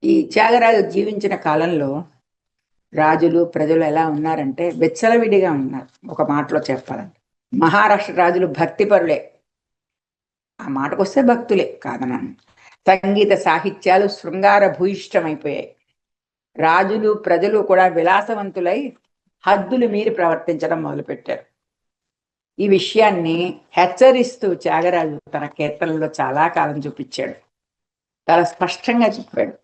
ఈ త్యాగరాజు జీవించిన కాలంలో రాజులు ప్రజలు ఎలా ఉన్నారంటే విచ్చలవిడిగా ఉన్నారు. ఒక మాటలో చెప్పాలంటే మహారాష్ట్ర రాజులు భక్తిపరులే, ఆ మాటకొస్తే భక్తులే కాదనను. సంగీత సాహిత్యాలు శృంగార భూయిష్టమైపోయాయి. రాజులు ప్రజలు కూడా విలాసవంతులై హద్దులు మీరి ప్రవర్తించడం మొదలుపెట్టారు. ఈ విషయాన్ని హెచ్చరిస్తూ త్యాగరాజు తన కీర్తనలో చాలా కాలం చూపించాడు. చాలా స్పష్టంగా చెప్పాడు.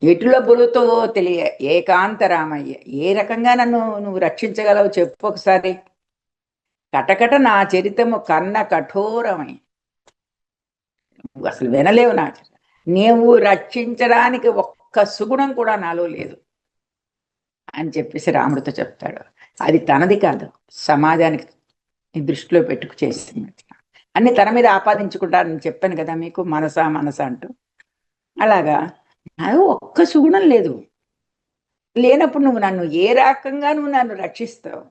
ఎటులో బురుతువో తెలియ ఏకాంత రామయ్య, ఏ రకంగా నన్ను నువ్వు రక్షించగలవు చెప్పు ఒకసారి. కటకట నా చరితము కన్న కఠోరమై, నువ్వు అసలు వినలేవు నా నీవు రక్షించడానికి ఒక్క సుగుణం కూడా నాలో లేదు అని చెప్పేసి రాముడితో చెప్తాడు. అది తనది కాదు, సమాజానికి దృష్టిలో పెట్టుకు చేస్తుంది. అన్ని తన మీద ఆపాదించుకుంటారని చెప్పాను కదా మీకు, మనస అంటూ. అలాగా నాకు ఒక్క సుగుణం లేదు, లేనప్పుడు నువ్వు నన్ను ఏ రకంగా నువ్వు నన్ను రక్షిస్తావు,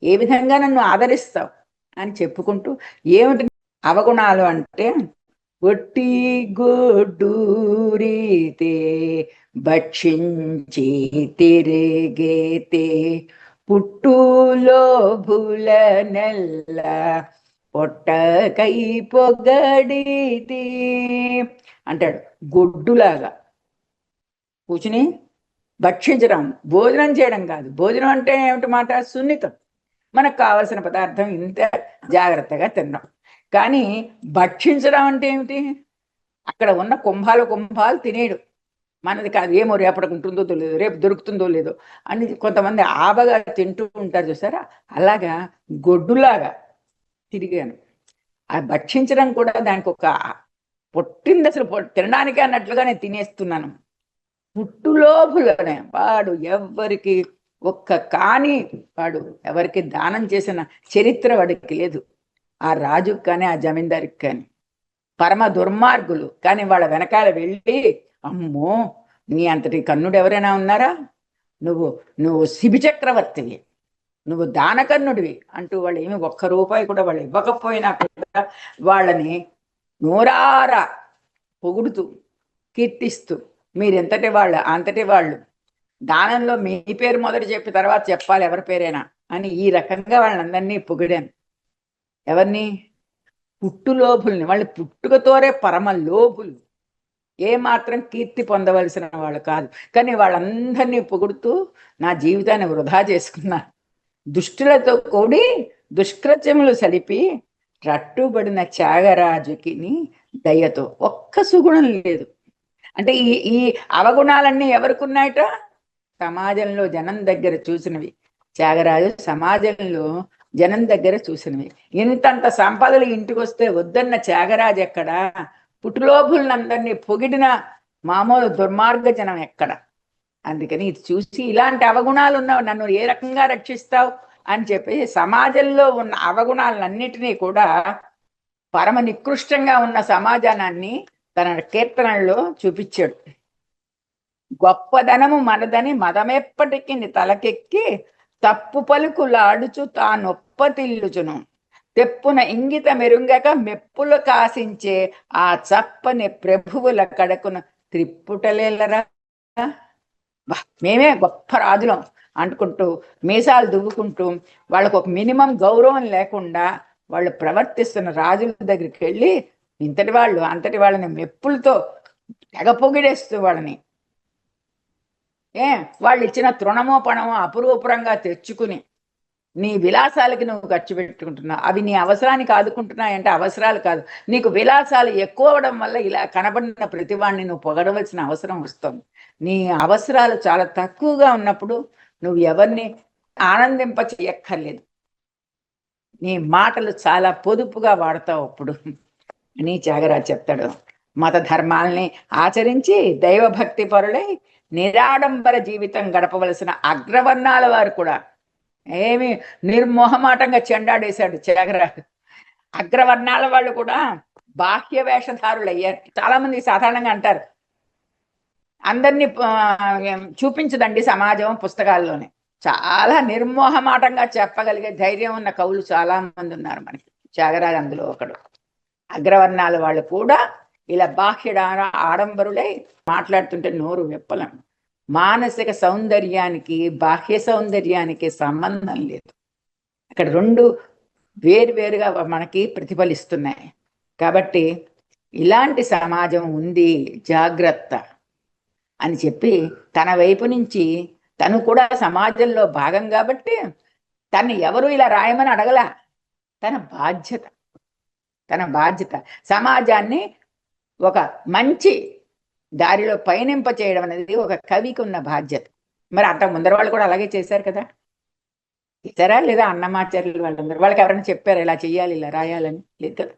ఏ విధంగా నన్ను ఆదరిస్తావు అని చెప్పుకుంటూ, ఏమిటి అవగుణాలు అంటే, ఒట్టి గొడ్డూరితే భక్షించి తిరిగేతే పుట్టులో భుల నెల్ల పొట్టకై పొగడితే అంటాడు. గొడ్డులాగా కూర్చుని భక్షించడం, భోజనం చేయడం కాదు. భోజనం అంటే ఏమిటి మాట? సున్నితం, మనకు కావలసిన పదార్థం ఇంత జాగ్రత్తగా తిన్నాం. కానీ భక్షించడం అంటే ఏమిటి? అక్కడ ఉన్న కుంభాలు తినేయడు, మనది కాదు. ఏమో రేపటికి ఉంటుందో తెలియదు, రేపు దొరుకుతుందో లేదో అని కొంతమంది ఆబగా తింటూ ఉంటారు చూసారా, అలాగా గొడ్డులాగా తిరిగాను. ఆ భక్షించడం కూడా దానికి ఒక పొట్టింది, అసలు తినడానికి అన్నట్లుగా నేను తినేస్తున్నాను. పుట్టులోపులనే వాడు ఎవరికి ఒక్క కాని వాడు, ఎవరికి దానం చేసిన చరిత్ర వాడికి లేదు. ఆ రాజుకి కానీ ఆ జమీందారికి కానీ. పరమ దుర్మార్గులు. కానీ వాళ్ళ వెనకాల వెళ్ళి, అమ్మో నీ అంతటి కన్నుడు ఎవరైనా ఉన్నారా, నువ్వు శిబి చక్రవర్తివి, నువ్వు దానకన్నుడివి అంటూ వాళ్ళు ఏమి ఒక్క రూపాయి కూడా వాళ్ళు ఇవ్వకపోయినా కూడా వాళ్ళని నోరారా పొగుడుతూ కీర్తిస్తూ, మీరెంతటి వాళ్ళు అంతటి వాళ్ళు, దానంలో మీ పేరు మొదటి చెప్పి తర్వాత చెప్పాలి ఎవరి పేరైనా అని ఈ రకంగా వాళ్ళందరినీ పొగిడాను. ఎవరిని? పుట్టులోపుల్ని. వాళ్ళు పుట్టుకతోనే పరమ లోపులు, ఏమాత్రం కీర్తి పొందవలసిన వాళ్ళు కాదు. కానీ వాళ్ళందరినీ పొగుడుతూ నా జీవితాన్ని వృధా చేసుకున్నాను. దుష్టులతో కూడి దుష్కృత్యములు సలిపి రట్టుబడిన త్యాగరాజుకి దయతో ఒక్క సుగుణం లేదు. అంటే ఈ అవగుణాలన్నీ ఎవరికి ఉన్నాయట? సమాజంలో జనం దగ్గర చూసినవి. త్యాగరాజు సమాజంలో జనం దగ్గర చూసినవి. ఇంతంత సంపదలు ఇంటికి వస్తే వద్దన్న త్యాగరాజు ఎక్కడ? పుట్టులోపులందరినీ పొగిడిన మామూలు దుర్మార్గ జనం ఎక్కడ? అందుకని ఇది చూసి, ఇలాంటి అవగుణాలు ఉన్నవి నన్ను ఏ రకంగా రక్షిస్తావు అని చెప్పి సమాజంలో ఉన్న అవగుణాలన్నిటినీ కూడా, పరమ నికృష్టంగా ఉన్న సమాజాన్ని తన కీర్తనల్లో చూపించాడు. గొప్పదనము మనదని మదమెప్పటికి తలకెక్కి తప్పు పలుకులాడుచు తానొప్పతిల్లుచును, తెప్పున ఇంగిత మెరుంగక మెప్పులు కాసించే ఆ చప్పని ప్రభువుల కడకును త్రిప్పుటలేలరా. మేమే గొప్ప రాజులం అనుకుంటూ మీసాలు దువ్వుకుంటూ, వాళ్ళకు ఒక మినిమం గౌరవం లేకుండా వాళ్ళు ప్రవర్తిస్తున్న రాజుల దగ్గరికి వెళ్ళి ఇంతటి వాళ్ళు అంతటి వాళ్ళని మెప్పులతో తెగ పొగిడేస్తూ వాళ్ళని, వాళ్ళు ఇచ్చిన తృణమో పణమో అపురూపరంగా తెచ్చుకుని నీ విలాసాలకి నువ్వు ఖర్చు పెట్టుకుంటున్నావు. అవి నీ అవసరానికి ఆదుకుంటున్నాయంటే అవసరాలు కాదు, నీకు విలాసాలు ఎక్కువ అవడం వల్ల ఇలా కనబడిన ప్రతివాడిని నువ్వు పొగడవలసిన అవసరం వస్తుంది. నీ అవసరాలు చాలా తక్కువగా ఉన్నప్పుడు నువ్వు ఎవరిని ఆనందింప చేయక్కర్లేదు. నీ మాటలు చాలా పొదుపుగా వాడతావు అప్పుడు అని త్యాగరాజు చెప్తాడు. మత ధర్మాల్ని ఆచరించి దైవభక్తి పరులై నిరాడంబర జీవితం గడపవలసిన అగ్రవర్ణాల వారు కూడా ఏమి నిర్మోహమాటంగా చెండాడేశాడు త్యాగరాజు. అగ్రవర్ణాల వాళ్ళు కూడా బాహ్య వేషధారులు అయ్యారు. చాలా మంది సాధారణంగా అంటారు, అందరినీ చూపించదండి సమాజం పుస్తకాల్లోనే. చాలా నిర్మోహమాటంగా చెప్పగలిగే ధైర్యం ఉన్న కవులు చాలా మంది ఉన్నారు మనకి. త్యాగరాజు అందులో ఒకడు. అగ్రవర్ణాల వాళ్ళు కూడా ఇలా బాహ్య ఆడంబరులై మాట్లాడుతుంటే నోరు విప్పలం. మానసిక సౌందర్యానికి బాహ్య సౌందర్యానికి సంబంధం లేదు. అక్కడ రెండు వేరువేరుగా మనకి ప్రతిఫలిస్తున్నాయి. కాబట్టి ఇలాంటి సమాజం ఉంది, జాగ్రత్త అని చెప్పి తన వైపు నుంచి తను కూడా సమాజంలో భాగం కాబట్టి తను ఎవరు ఇలా రాయమని అడగలా. తన బాధ్యత, తన బాధ్యత సమాజాన్ని ఒక మంచి దారిలో పయనింప చేయడం అనేది ఒక కవికి ఉన్న బాధ్యత. మరి అంత ముందర వాళ్ళు కూడా అలాగే చేశారు కదా, చేశారా లేదా? అన్నమాచార్యులు వాళ్ళందరూ వాళ్ళకి ఎవరైనా చెప్పారు ఇలా చెయ్యాలి ఇలా రాయాలని? లేదు కదా.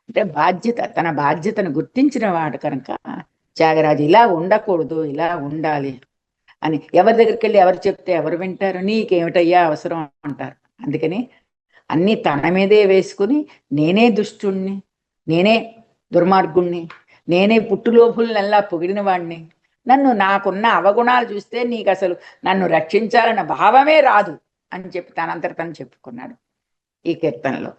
అంటే బాధ్యత, తన బాధ్యతను గుర్తించిన వాడు కనుక త్యాగరాజు ఇలా ఉండకూడదు, ఇలా ఉండాలి అని. ఎవరి దగ్గరికి వెళ్ళి ఎవరు చెప్తే ఎవరు వింటారు? నీకేమిటయ్యా అవసరం అంటారు. అందుకని అన్నీ తన మీదే వేసుకుని నేనే దుష్టుణ్ణి, నేనే దుర్మార్గుణ్ణి, నేనే పుట్టులోపులనల్లా పొగిడిన వాడిని, నన్ను నాకున్న అవగుణాలు చూస్తే నీకు అసలు నన్ను రక్షించాలన్న భావమే రాదు అని చెప్పి తనంతట తను చెప్పుకున్నాడు ఈ కీర్తనలో.